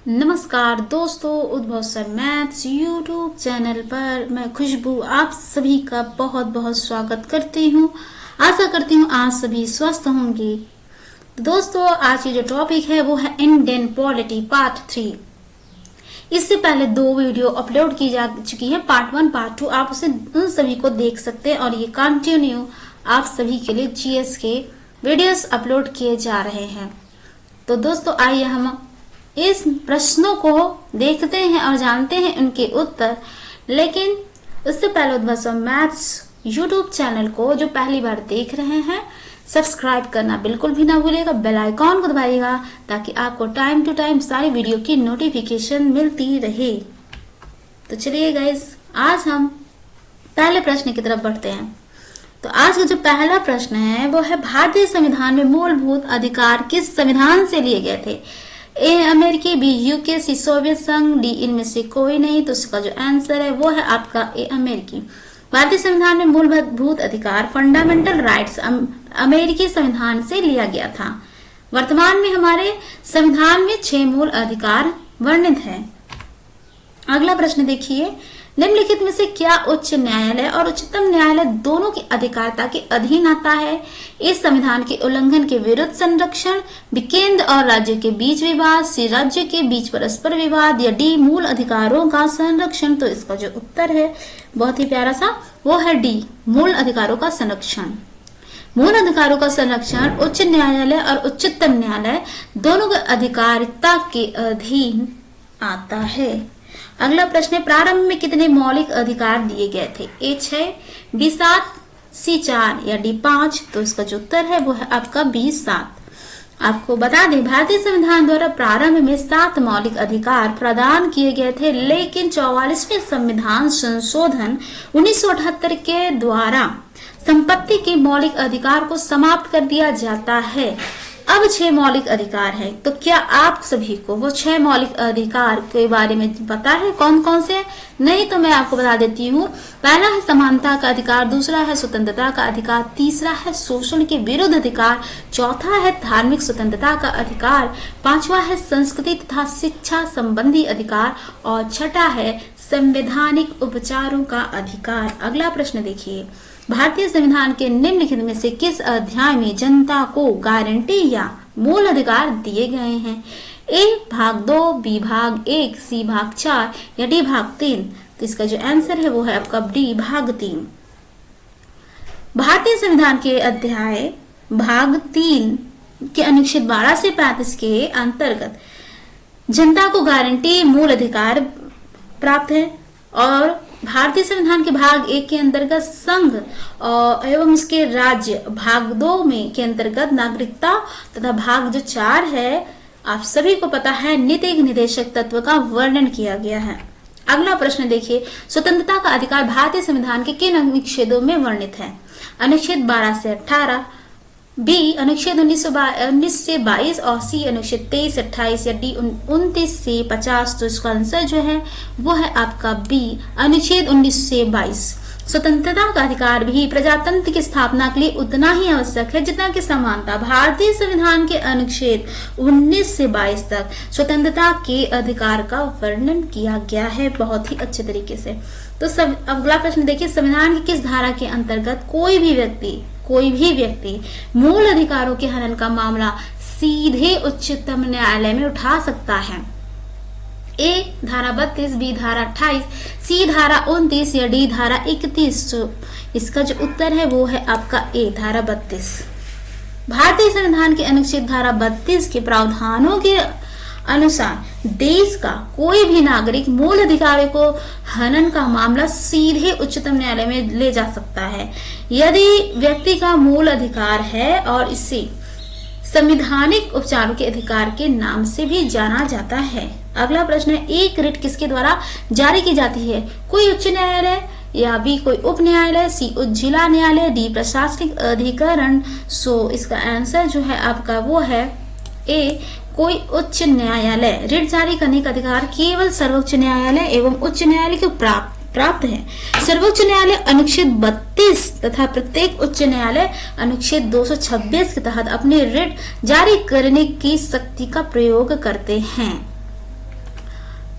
नमस्कार दोस्तों, उद्भव सर मैथ्स यूट्यूब चैनल पर मैं खुशबू आप सभी का बहुत बहुत स्वागत करती हूँ। आशा करती हूँ आप सभी स्वस्थ होंगे। तो दोस्तों, आज की जो टॉपिक है वो है इंडियन पॉलिटी पार्ट 3। इससे पहले 2 वीडियो अपलोड की जा चुकी है, पार्ट 1 पार्ट 2। आप उसे उन सभी को देख सकते हैं और ये कंटिन्यू आप सभी के लिए जीएस के वीडियोस अपलोड किए जा रहे हैं। तो दोस्तों, आइए हम इस प्रश्नों को देखते हैं और जानते हैं उनके उत्तर। लेकिन उससे पहले उद्भव सर मैथ्स यूट्यूब चैनल को जो पहली बार देख रहे हैं, सब्सक्राइब करना बिल्कुल भी ना भूलिएगा, बेल आइकॉन को दबाइएगा ताकि आपको टाइम टू टाइम सारी वीडियो की नोटिफिकेशन मिलती रहे। तो चलिए गाइस, आज हम पहले प्रश्न की तरफ बढ़ते हैं। तो आज का जो पहला प्रश्न है वो है, भारतीय संविधान में मूलभूत अधिकार किस संविधान से लिए गए थे? ए अमेरिकी, बी यूके, सी सोवियत संघ, डी इनमें से कोई नहीं। तो इसका जो आंसर है वो है आपका ए अमेरिकी। भारतीय संविधान में मूलभूत अधिकार फंडामेंटल राइट्स अमेरिकी संविधान से लिया गया था। वर्तमान में हमारे संविधान में 6 मूल अधिकार वर्णित है। अगला प्रश्न देखिए, निम्नलिखित में से क्या उच्च न्यायालय और उच्चतम न्यायालय दोनों की अधिकारिता के अधीन आता है? इस संविधान के उल्लंघन के विरुद्ध संरक्षण, बी केंद्र और राज्य के बीच विवाद, सी राज्य के बीच परस्पर विवाद, या डी मूल अधिकारों का संरक्षण। तो इसका जो उत्तर है बहुत ही प्यारा सा, वो है डी मूल अधिकारों का संरक्षण। मूल अधिकारों का संरक्षण उच्च न्यायालय और उच्चतम न्यायालय दोनों की अधिकारिता के अधीन आता है। अगला प्रश्न है, प्रारंभ में कितने मौलिक अधिकार दिए गए थे? ए 6, बी 7, सी 4 या डी 5। तो इसका जो उत्तर है वो है आपका बी 7। आपको बता दें, भारतीय संविधान द्वारा प्रारंभ में 7 मौलिक अधिकार प्रदान किए गए थे, लेकिन 44वें संविधान संशोधन 1978 के द्वारा संपत्ति के मौलिक अधिकार को समाप्त कर दिया जाता है। अब 6 मौलिक अधिकार हैं। तो क्या आप सभी को वो 6 मौलिक अधिकार के बारे में पता है कौन कौन से? नहीं तो मैं आपको बता देती हूँ। पहला है समानता का अधिकार, दूसरा है स्वतंत्रता का अधिकार, तीसरा है शोषण के विरुद्ध अधिकार, चौथा है धार्मिक स्वतंत्रता का अधिकार, पांचवा है संस्कृति तथा शिक्षा संबंधी अधिकार और छठा है संवैधानिक उपचारों का अधिकार। अगला प्रश्न देखिए, भारतीय संविधान के निम्नलिखित में से किस अध्याय में जनता को गारंटी या मूल अधिकार दिए गए हैं? ए भाग 2, बी भाग 1, सी भाग 4 या डी भाग 3। तो इसका जो आंसर है वो है आपका डी भाग 3। भारतीय संविधान के अध्याय भाग 3 के अनुच्छेद 12 से 35 के अंतर्गत जनता को गारंटी मूल अधिकार प्राप्त है, और भारतीय संविधान के भाग 1 के अंतर्गत संघ एवं उसके राज्य, भाग 2 में के अंतर्गत नागरिकता, तथा भाग जो 4 है आप सभी को पता है नीति निर्देशक तत्व का वर्णन किया गया है। अगला प्रश्न देखिए, स्वतंत्रता का अधिकार भारतीय संविधान के किन अनुच्छेदों में वर्णित है? अनुच्छेद 12 से 18, बी अनुच्छेद 19 से 22 और सी अनुच्छेद 23 से 28 या डी 29 से 50। तो इसका आंसर जो है वो है आपका बी अनुच्छेद 19 से 22। स्वतंत्रता का अधिकार भी प्रजातंत्र की स्थापना के लिए उतना ही आवश्यक है जितना कि समानता। भारतीय संविधान के अनुच्छेद 19 से 22 तक स्वतंत्रता के अधिकार का वर्णन किया गया है बहुत ही अच्छे तरीके से। तो अगला प्रश्न देखिए, संविधान की किस धारा के अंतर्गत कोई भी व्यक्ति मूल अधिकारों के हनन का मामला सीधे उच्चतम न्यायालय में उठा सकता है? ए धारा 32, बी धारा 28, सी धारा 29 या डी धारा 31। तो इसका जो उत्तर है वो है आपका ए धारा 32। भारतीय संविधान के अनुच्छेद धारा 32 के प्रावधानों के अनुसार देश का कोई भी नागरिक मूल अधिकारों को हनन का मामला सीधे उच्चतम न्यायालय में ले जा सकता है यदि व्यक्ति का मूल अधिकार है और इसे संवैधानिक उपचारों के अधिकार के नाम से भी जाना जाता है। अगला प्रश्न है, एक रिट किसके द्वारा जारी की जाती है? कोई उच्च न्यायालय, या बी कोई उप न्यायालय, सी उच्च जिला न्यायालय, डी प्रशासनिक अधिकरण। सो इसका आंसर जो है आपका वो है ए कोई उच्च न्यायालय। रिट जारी करने का अधिकार केवल सर्वोच्च न्यायालय एवं उच्च न्यायालय को प्राप्त है। सर्वोच्च न्यायालय अनुच्छेद 32 तथा प्रत्येक उच्च न्यायालय अनुच्छेद 226 के तहत अपने रिट जारी करने की शक्ति का प्रयोग करते हैं।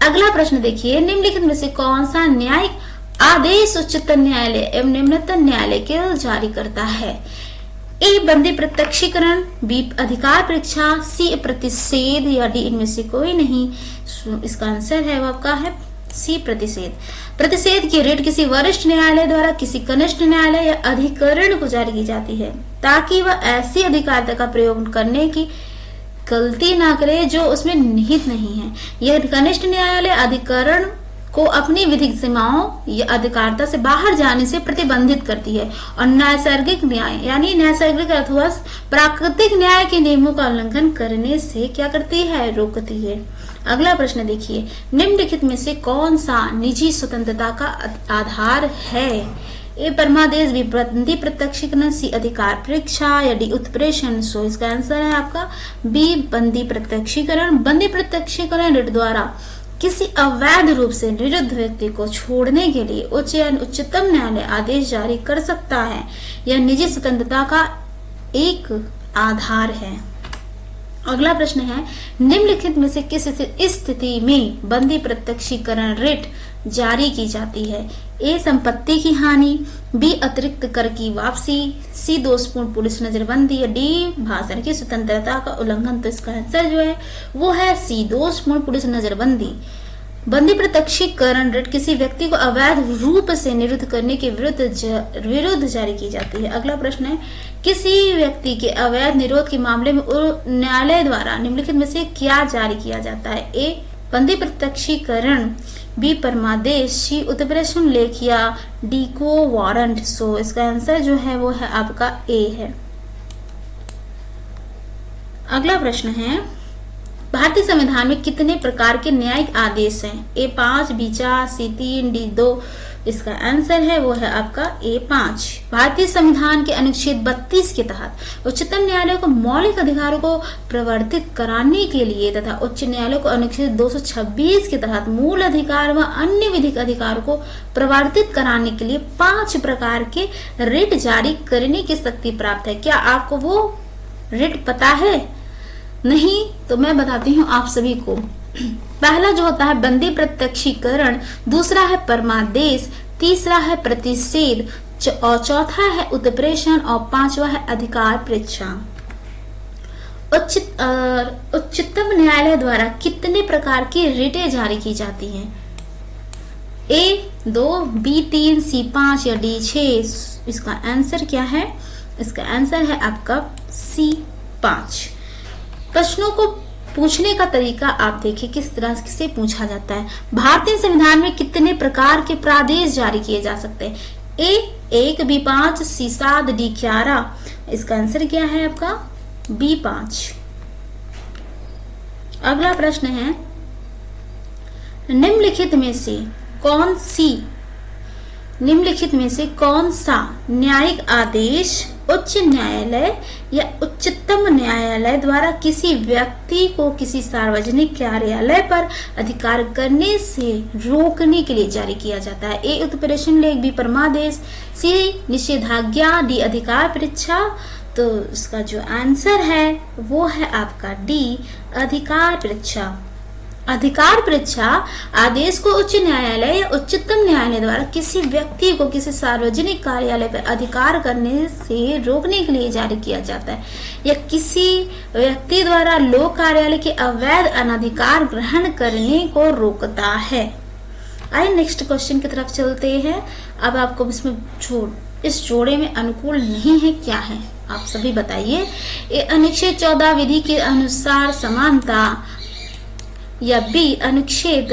अगला प्रश्न देखिए, निम्नलिखित में से कौन सा न्यायिक आदेश उच्चतम न्यायालय एवं निम्नतम न्यायालय के जारी करता है? ए बंदी प्रत्यक्षीकरण, बी अधिकार परीक्षा, सी प्रतिषेध या डी इनमें से कोई नहीं। इसका आंसर है वो आपका है सी प्रतिषेध। प्रतिषेध की रिट किसी वरिष्ठ न्यायालय द्वारा किसी कनिष्ठ न्यायालय या अधिकरण को जारी की जाती है ताकि वह ऐसी अधिकारिता का प्रयोग करने की गलती ना करे जो उसमें निहित नहीं है। यह कनिष्ठ न्यायालय अधिकरण को अपनी विधिक सीमाओं या अधिकारिता से बाहर जाने से प्रतिबंधित करती है और नैसर्गिक न्याय यानी नैसर्गिक अथवा प्राकृतिक न्याय के नियमों का उल्लंघन करने से क्या करती है? रोकती है। अगला प्रश्न देखिए, निम्नलिखित में से कौन सा निजी स्वतंत्रता का आधार है? ए परमादेश, बी बंदी प्रत्यक्षीकरण, सी अधिकार परीक्षा या डी उत्प्रेषण। सो इसका आंसर है आपका बी बंदी प्रत्यक्षीकरण। बंदी प्रत्यक्षीकरण रिट द्वारा किसी अवैध रूप से निरुद्ध व्यक्ति को छोड़ने के लिए उच्च या उच्चतम न्यायालय आदेश जारी कर सकता है। यह निजी स्वतंत्रता का एक आधार है। अगला प्रश्न है, निम्नलिखित में से किस स्थिति में बंदी प्रत्यक्षीकरण रिट जारी की जाती है? ए संपत्ति की हानि, बी अतिरिक्त कर की वापसी, सी दोषपूर्ण पुलिस नजरबंदी या डी भाषण की स्वतंत्रता का उल्लंघन। तो इसका आंसर जो है वो है सी दोषपूर्ण पुलिस नजरबंदी। बंदी प्रत्यक्षीकरण रिट किसी व्यक्ति को अवैध रूप से निरुद्ध करने के विरुद्ध जारी की जाती है। अगला प्रश्न है, किसी व्यक्ति के अवैध निरोध के मामले में न्यायालय द्वारा निम्नलिखित में से क्या जारी किया जाता है? ए बंदी प्रत्यक्षीकरण, बी परमादेश, सी उत्प्रेषण लेख या डी को वारंट। सो इसका आंसर जो है वो है आपका ए है। अगला प्रश्न है, भारतीय संविधान में कितने प्रकार के न्यायिक आदेश हैं? ए 5, बी 4, सी 3, डी 2। इसका आंसर है वो है आपका ए 5। भारतीय संविधान के अनुच्छेद 32 के तहत उच्चतम न्यायालय को मौलिक अधिकारों को प्रवर्तित कराने के लिए तथा उच्च न्यायालय को अनुच्छेद 226 के तहत मूल अधिकार व अन्य विधिक अधिकारों को प्रवर्तित कराने के लिए 5 प्रकार के रिट जारी करने की शक्ति प्राप्त है। क्या आपको वो रिट पता है? नहीं तो मैं बताती हूँ आप सभी को। पहला जो होता है बंदी प्रत्यक्षीकरण, दूसरा है परमादेश, तीसरा है प्रतिषेध और चौथा है उत्प्रेषण और पांचवा है अधिकार परीक्षा। उच्चतम न्यायालय द्वारा कितने प्रकार की रिटें जारी की जाती हैं? ए 2, बी 3, सी 5 या डी 6। इसका आंसर क्या है? इसका आंसर है आपका सी 5। प्रश्नों को पूछने का तरीका आप देखिए किस तरह से पूछा जाता है। भारतीय संविधान में कितने प्रकार के प्रादेश जारी किए जा सकते हैं? ए 1, बी 5, सी 7, डी 11। इसका आंसर क्या है आपका बी 5। अगला प्रश्न है, निम्नलिखित में से कौन सा न्यायिक आदेश उच्च न्यायालय या उच्चतम न्यायालय द्वारा किसी व्यक्ति को किसी सार्वजनिक कार्यालय पर अधिकार करने से रोकने के लिए जारी किया जाता है? ए उत्प्रेषण लेख, बी परमादेश, सी निषेधाज्ञा, डी अधिकार परीक्षा। तो इसका जो आंसर है वो है आपका डी अधिकार परीक्षा। अधिकार परीक्षा आदेश को उच्च न्यायालय या उच्चतम न्यायालय द्वारा किसी व्यक्ति को किसी सार्वजनिक कार्यालय पर अधिकार करने से रोकने के लिए जारी किया जाता है या किसी व्यक्ति द्वारा लोक कार्यालय के अवैध अनाधिकार ग्रहण करने को रोकता है। आइए नेक्स्ट क्वेश्चन की तरफ चलते हैं। अब आपको इसमें इस जोड़े में अनुकूल नहीं है क्या है आप सभी बताइए। अनुच्छेद 14 विधि के अनुसार समानता या बी अनुच्छेद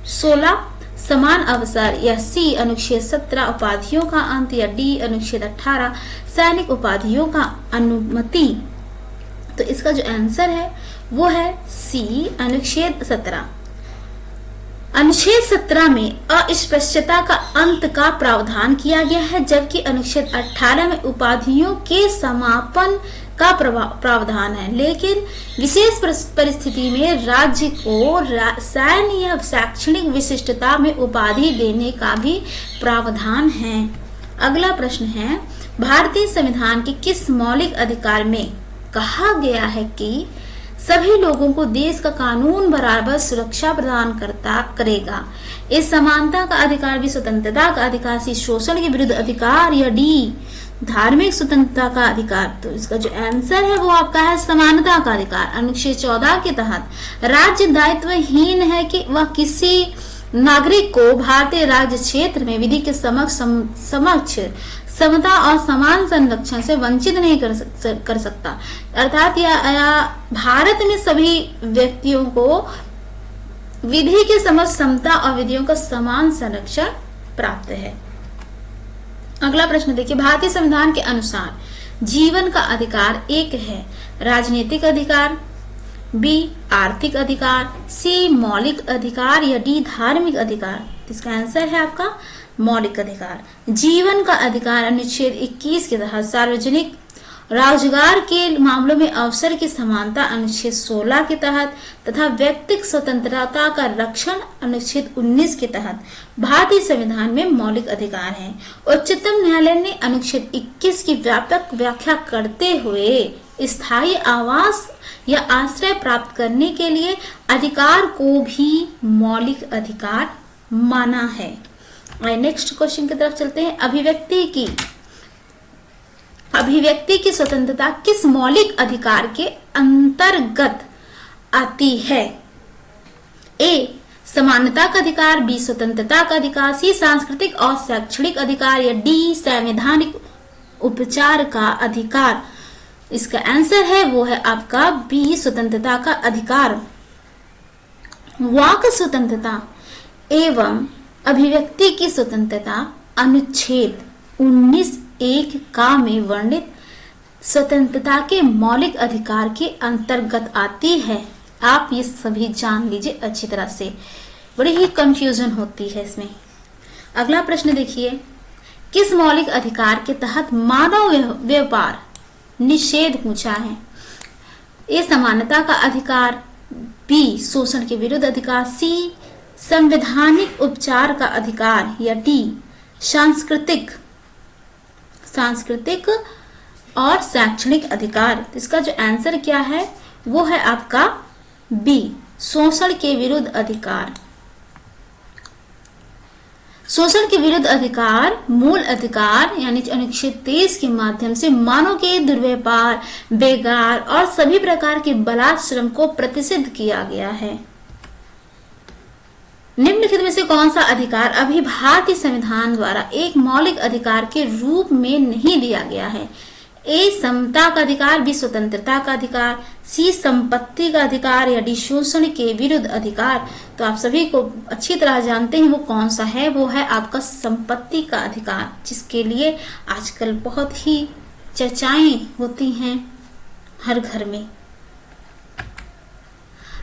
16 समान अवसर या सी अनुच्छेद 17 उपाधियों का अंत या डी अनुच्छेद 18 सैनिक उपाधियों का अनुमति। तो इसका जो आंसर है वो है सी अनुच्छेद 17। अनुच्छेद 17 में अस्पष्टता का अंत का प्रावधान किया गया है जबकि अनुच्छेद 18 में उपाधियों के समापन का प्रावधान है, लेकिन विशेष परिस्थिति में राज्य को सैन्य या शैक्षणिक विशिष्टता में उपाधि देने का भी प्रावधान है। अगला प्रश्न है, भारतीय संविधान के किस मौलिक अधिकार में कहा गया है कि सभी लोगों को देश का कानून बराबर सुरक्षा प्रदान करेगा। इस समानता का अधिकार भी स्वतंत्रता का अधिकार, सी शोषण के विरुद्ध अधिकार, या डी धार्मिक स्वतंत्रता का अधिकार। तो इसका जो आंसर है वो आपका है समानता का अधिकार। अनुच्छेद 14 के तहत राज्य दायित्वहीन है कि वह किसी नागरिक को भारतीय राज्य क्षेत्र में विधि के समक्ष समता और समान संरक्षण से वंचित नहीं कर सकता। अर्थात भारत में सभी व्यक्तियों को विधि के समक्ष समता और विधियों का समान संरक्षण प्राप्त है। अगला प्रश्न देखिए, भारतीय संविधान के अनुसार जीवन का अधिकार एक है, राजनीतिक अधिकार, बी आर्थिक अधिकार, सी मौलिक अधिकार, या डी धार्मिक अधिकार। इसका आंसर है आपका मौलिक अधिकार। जीवन का अधिकार अनुच्छेद 21 के तहत सार्वजनिक रोजगार के मामलों में अवसर की समानता अनुच्छेद 16 के तहत तथा व्यक्तिगत स्वतंत्रता का रक्षण अनुच्छेद 19 के तहत भारतीय संविधान में मौलिक अधिकार हैं। उच्चतम न्यायालय ने अनुच्छेद 21 की व्यापक व्याख्या करते हुए स्थायी आवास या आश्रय प्राप्त करने के लिए अधिकार को भी मौलिक अधिकार माना है। नेक्स्ट क्वेश्चन की तरफ चलते हैं। अभिव्यक्ति की स्वतंत्रता किस मौलिक अधिकार के अंतर्गत आती है? ए समानता का अधिकार, बी स्वतंत्रता का अधिकार, सी सांस्कृतिक और शैक्षणिक अधिकार, या डी संवैधानिक उपचार का अधिकार। इसका आंसर है वो है आपका बी स्वतंत्रता का अधिकार। वाक स्वतंत्रता एवं अभिव्यक्ति की स्वतंत्रता अनुच्छेद 19(1) का में वर्णित स्वतंत्रता के मौलिक अधिकार के अंतर्गत आती है। आप ये सभी जान लीजिए अच्छी तरह से, बड़ी ही कंफ्यूजन होती है इसमें। अगला प्रश्न देखिए, किस मौलिक अधिकार के तहत मानव व्यापार निषेध पूछा है? ए समानता का अधिकार, बी शोषण के विरुद्ध अधिकार, सी संवैधानिक उपचार का अधिकार, या डी सांस्कृतिक और शैक्षणिक अधिकार। इसका जो आंसर क्या है वो है आपका बी शोषण के विरुद्ध अधिकार। शोषण के विरुद्ध अधिकार मूल अधिकार यानी अनुच्छेद 23 के माध्यम से मानव के दुर्व्यवहार, बेगार और सभी प्रकार के बलात्श्रम को प्रतिषिद्ध किया गया है। निम्नलिखित में से कौन सा अधिकार अभी भारतीय संविधान द्वारा एक मौलिक अधिकार के रूप में नहीं दिया गया है? ए समता का अधिकार, बी स्वतंत्रता का अधिकार, सी संपत्ति का अधिकार, या डी शोषण के विरुद्ध अधिकार। तो आप सभी को अच्छी तरह जानते हैं वो कौन सा है, वो है आपका संपत्ति का अधिकार, जिसके लिए आजकल बहुत ही चर्चाएं होती हैं हर घर में।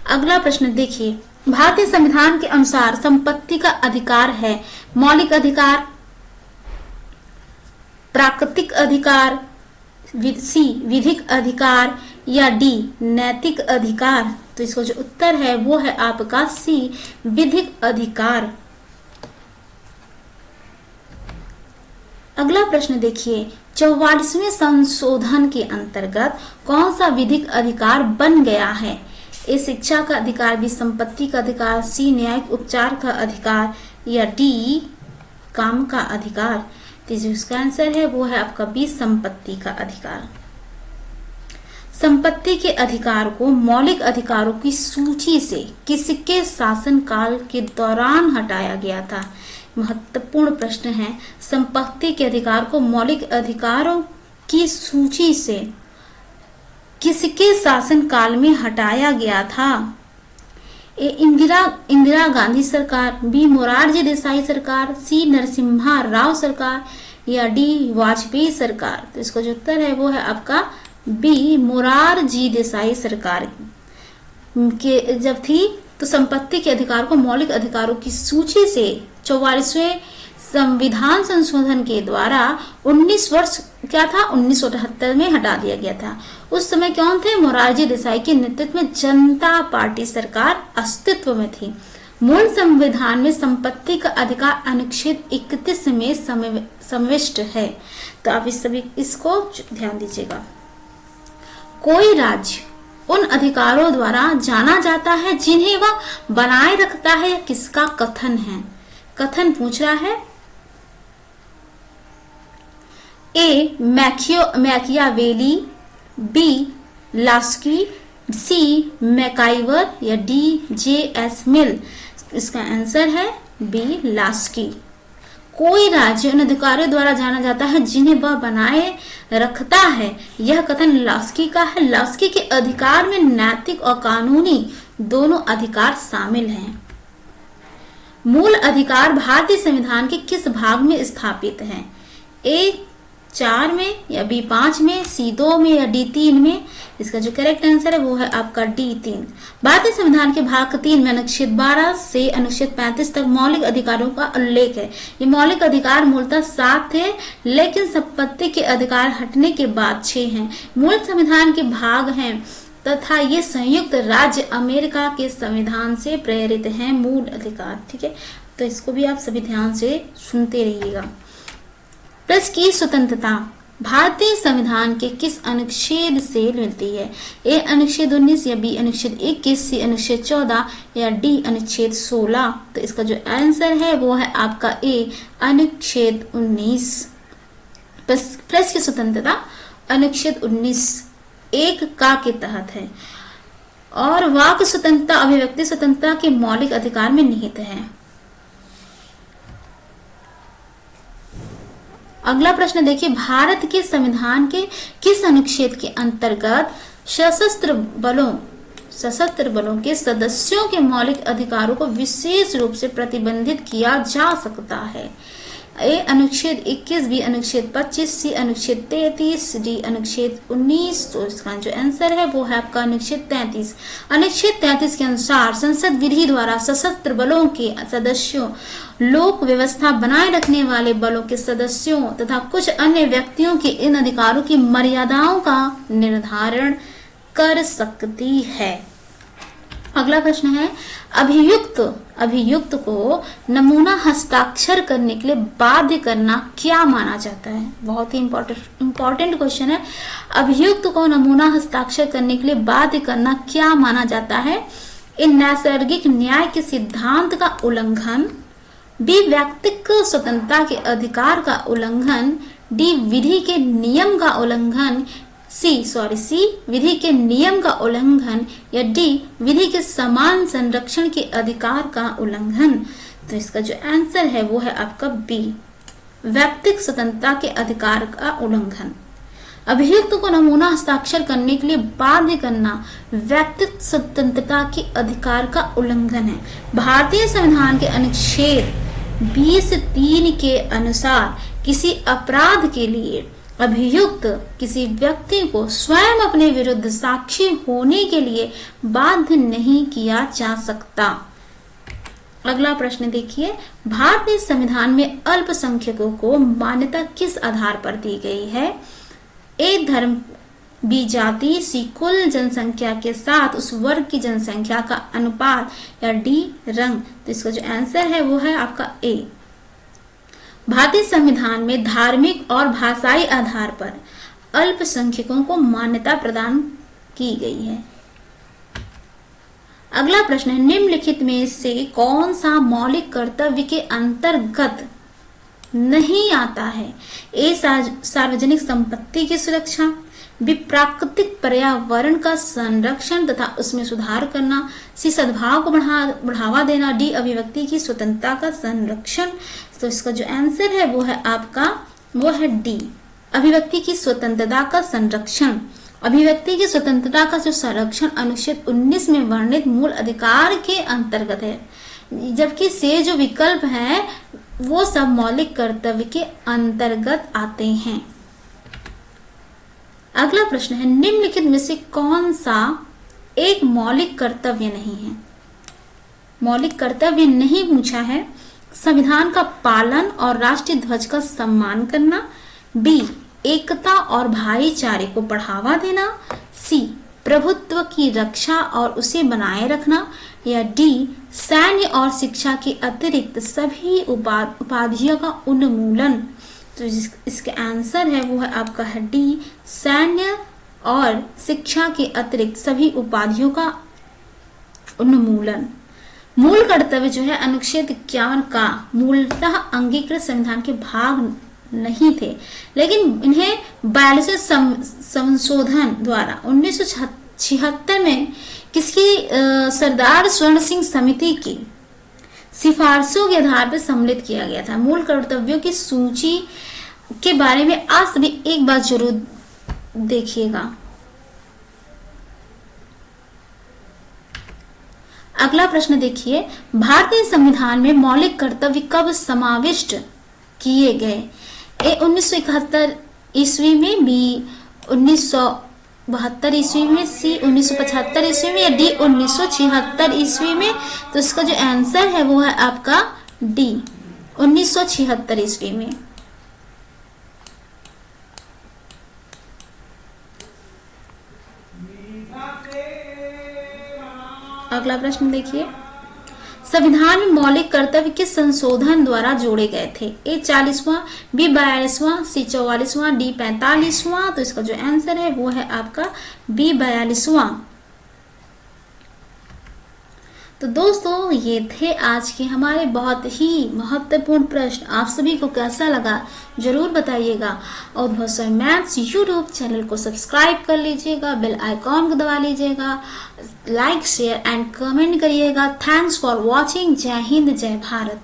अगला प्रश्न देखिए, भारतीय संविधान के अनुसार संपत्ति का अधिकार है मौलिक अधिकार, प्राकृतिक अधिकार, सी विधिक अधिकार, या डी नैतिक अधिकार। तो इसका जो उत्तर है वो है आपका सी विधिक अधिकार। अगला प्रश्न देखिए, 44वें संशोधन के अंतर्गत कौन सा विधिक अधिकार बन गया है? ए शिक्षा का अधिकार, बी संपत्ति का अधिकार, सी न्यायिक उपचार का अधिकार, या डी काम का अधिकार। तो जिसका आंसर है वो है आपका बी संपत्ति का अधिकार। संपत्ति के अधिकार को मौलिक अधिकारों की सूची से किसके शासनकाल के दौरान हटाया गया था? महत्वपूर्ण प्रश्न है। संपत्ति के अधिकार को मौलिक अधिकारों की सूची से किसके शासनकाल में हटाया गया था? ए इंदिरा गांधी सरकार, बी मोरारजी देसाई सरकार, सी नरसिम्हा राव सरकार, या डी वाजपेयी सरकार। तो इसका जो उत्तर है वो है आपका बी मोरारजी देसाई सरकार के जब थी तो संपत्ति के अधिकार को मौलिक अधिकारों की सूची से 44वें संविधान संशोधन के द्वारा 1978 में हटा दिया गया था। उस समय कौन थे? मोरारजी देसाई के नेतृत्व में जनता पार्टी सरकार अस्तित्व में थी। मूल संविधान में संपत्ति का अधिकार अनुच्छेद 31 में समाविष्ट है। तो आप इसको ध्यान दीजिएगा। कोई राज्य उन अधिकारों द्वारा जाना जाता है जिन्हें वह बनाए रखता है। किसका कथन है? कथन पूछ रहा है। ए मैकियावेली, बी लास्की, सी मैकाइवर या डी जे.एस. मिल। इसका आंसर है बी लास्की। कोई राज्य उन अधिकारियों द्वारा जाना जाता है जिन्हें वह बनाए रखता है, यह कथन लास्की का है। लास्की के अधिकार में नैतिक और कानूनी दोनों अधिकार शामिल हैं। मूल अधिकार भारतीय संविधान के किस भाग में स्थापित हैं? ए 4 में या बी 5 में, सी 2 में या डी 3 में। इसका जो करेक्ट आंसर है वो है आपका डी 3। भारतीय संविधान के भाग 3 में अनुच्छेद 12 से अनुच्छेद 35 तक मौलिक अधिकारों का उल्लेख है। ये मौलिक अधिकार मूलतः 7 थे, लेकिन संपत्ति के अधिकार हटने के बाद 6 हैं। मूल संविधान के भाग हैं तथा ये संयुक्त राज्य अमेरिका के संविधान से प्रेरित हैं। मूल अधिकार, ठीक है, तो इसको भी आप सभी ध्यान से सुनते रहिएगा। प्रेस की स्वतंत्रता भारतीय संविधान के किस अनुच्छेद से मिलती है? ए अनुच्छेद 19 या बी अनुच्छेद 21, सी अनुच्छेद 14 या डी अनुच्छेद 16। तो इसका जो आंसर है वो है आपका ए अनुच्छेद 19। प्रेस की स्वतंत्रता अनुच्छेद 19 1 का के तहत है और वाक स्वतंत्रता, अभिव्यक्ति स्वतंत्रता के मौलिक अधिकार में निहित है। अगला प्रश्न देखिए, भारत के संविधान के किस अनुच्छेद के अंतर्गत सशस्त्र बलों के सदस्यों के मौलिक अधिकारों को विशेष रूप से प्रतिबंधित किया जा सकता है? ए अनुच्छेद 21, बी अनुच्छेद 25, सी अनुच्छेद 33, डी अनुच्छेद 19। तो इसका जो आंसर है वो है आपका अनुच्छेद 33। अनुच्छेद 33 के अनुसार संसद विधि द्वारा सशस्त्र बलों के सदस्यों, लोक व्यवस्था बनाए रखने वाले बलों के सदस्यों तथा कुछ अन्य व्यक्तियों के इन अधिकारों की मर्यादाओं का निर्धारण कर सकती है। अगला प्रश्न है, अभियुक्त को नमूना हस्ताक्षर करने के लिए बाध्य करना क्या माना जाता है? बहुत ही इंपॉर्टेंट क्वेश्चन है। अभियुक्त को नमूना हस्ताक्षर करने के लिए बाध्य करना क्या माना जाता है? इन नैसर्गिक न्याय के सिद्धांत का उल्लंघन, बी व्यक्तिक स्वतंत्रता के अधिकार का उल्लंघन, डी विधि के नियम का उल्लंघन, सी विधि के नियम का उल्लंघन या डी विधि के समान संरक्षण के अधिकार का उल्लंघन। तो इसका जो आंसर है वो है आपका बी व्यक्तिक स्वतंत्रता के अधिकार का उल्लंघन। अभियुक्त को नमूना हस्ताक्षर करने के लिए बाध्य करना व्यक्तिक स्वतंत्रता के अधिकार का उल्लंघन है। भारतीय संविधान के अनुच्छेद 20(3) के अनुसार किसी अपराध के लिए अभियुक्त किसी व्यक्ति को स्वयं अपने विरुद्ध साक्षी होने के लिए बाध्य नहीं किया जा सकता। अगला प्रश्न देखिए, भारतीय संविधान में अल्पसंख्यकों को मान्यता किस आधार पर दी गई है? ए धर्म, बी जाति, सी कुल जनसंख्या के साथ उस वर्ग की जनसंख्या का अनुपात या डी रंग। तो इसका जो आंसर है वो है आपका ए। भारतीय संविधान में धार्मिक और भाषाई आधार पर अल्पसंख्यकों को मान्यता प्रदान की गई है। अगला प्रश्न है, निम्नलिखित में से कौन सा मौलिक कर्तव्य के अंतर्गत नहीं आता है? ए सार्वजनिक संपत्ति की सुरक्षा, बी प्राकृतिक पर्यावरण का संरक्षण तथा उसमें सुधार करना, सी सद्भाव को बढ़ावा देना, डी अभिव्यक्ति की स्वतंत्रता का संरक्षण। तो इसका जो आंसर है वो है आपका वो है डी अभिव्यक्ति की स्वतंत्रता का संरक्षण। अभिव्यक्ति की स्वतंत्रता का जो संरक्षण अनुच्छेद 19 में वर्णित मूल अधिकार के अंतर्गत है, जबकि से जो विकल्प है वो सब मौलिक कर्तव्य के अंतर्गत आते हैं। अगला प्रश्न है, निम्नलिखित में से कौन सा एक मौलिक कर्तव्य नहीं है? मौलिक कर्तव्य नहीं पूछा है। संविधान का पालन और राष्ट्रीय ध्वज का सम्मान करना, बी एकता और भाईचारे को बढ़ावा देना, सी प्रभुत्व की रक्षा और उसे बनाए रखना, या डी सैन्य और शिक्षा के अतिरिक्त सभी उपाधियों का उन्मूलन। तो इसका आंसर है वो है आपका है डी सैन्य और शिक्षा के अतिरिक्त सभी उपाधियों का उन्मूलन। मूल कर्तव्य जो है अनुच्छेद 51 का मूलतः अंगीकृत संविधान के भाग नहीं थे, लेकिन इन्हें 42वें संशोधन द्वारा 1976 में किसकी सरदार स्वर्ण सिंह समिति की सिफारिशों के आधार पर सम्मिलित किया गया था। मूल कर्तव्यों की सूची के बारे में आज सभी एक बात जरूर देखिएगा। अगला प्रश्न देखिए, भारतीय संविधान में मौलिक कर्तव्य कब समाविष्ट किए गए? ए 1971 ईस्वी में, बी 1972 ईस्वी में, सी 1975 ईस्वी में या डी 1976 ईस्वी में? तो इसका जो आंसर है वो है आपका डी 1976 ईस्वी में। अगला प्रश्न देखिए, संविधान में मौलिक कर्तव्य किस संशोधन द्वारा जोड़े गए थे? ए 40वां, बी 42वां, सी 44वां, डी 45वां? तो इसका जो आंसर है वो है आपका बी 42वां। तो दोस्तों ये थे आज के हमारे बहुत ही महत्वपूर्ण प्रश्न। आप सभी को कैसा लगा जरूर बताइएगा और उद्भव मैथ्स यूट्यूब चैनल को सब्सक्राइब कर लीजिएगा, बेल आइकॉन को दबा लीजिएगा, लाइक शेयर एंड कमेंट करिएगा। Thanks for watching. जय हिंद, जय भारत।